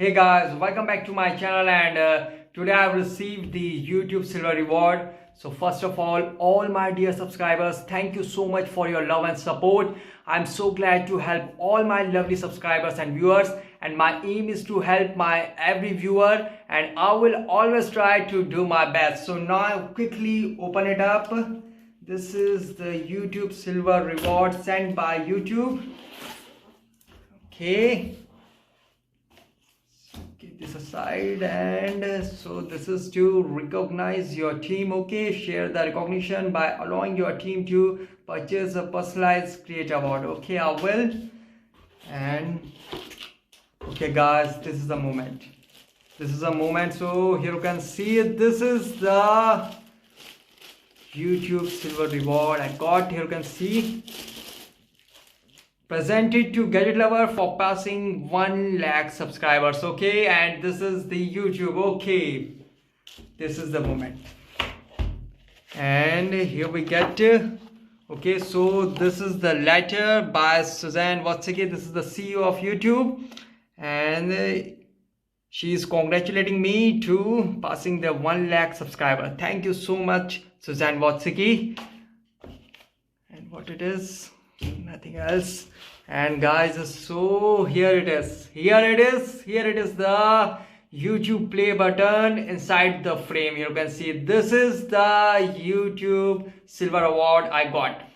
Hey guys, welcome back to my channel and today I have received the YouTube Silver Reward. So first of all my dear subscribers, thank you so much for your love and support. I'm so glad to help all my lovely subscribers and viewers, and my aim is to help my every viewer, and I will always try to do my best. So now quickly open it up. This is the YouTube Silver Reward sent by YouTube. Okay. Keep this aside, and so this is to recognize your team. Okay, share the recognition by allowing your team to purchase a personalized creator award. Okay, I will. And okay guys, this is the moment. So here you can see it. This is the YouTube Silver Reward I got. Here you can see, presented to gadget lover for passing 1 lakh subscribers. Okay, and this is the YouTube. Okay, this is the moment, and here we get okay, so this is the letter by Suzanne Watsiki. This is the CEO of YouTube, and she is congratulating me to passing the 1 lakh subscriber. Thank you so much, Suzanne Watsiki. And what it is, nothing else. And guys, so here it is the YouTube play button inside the frame. You can see this is the YouTube Silver Award I got.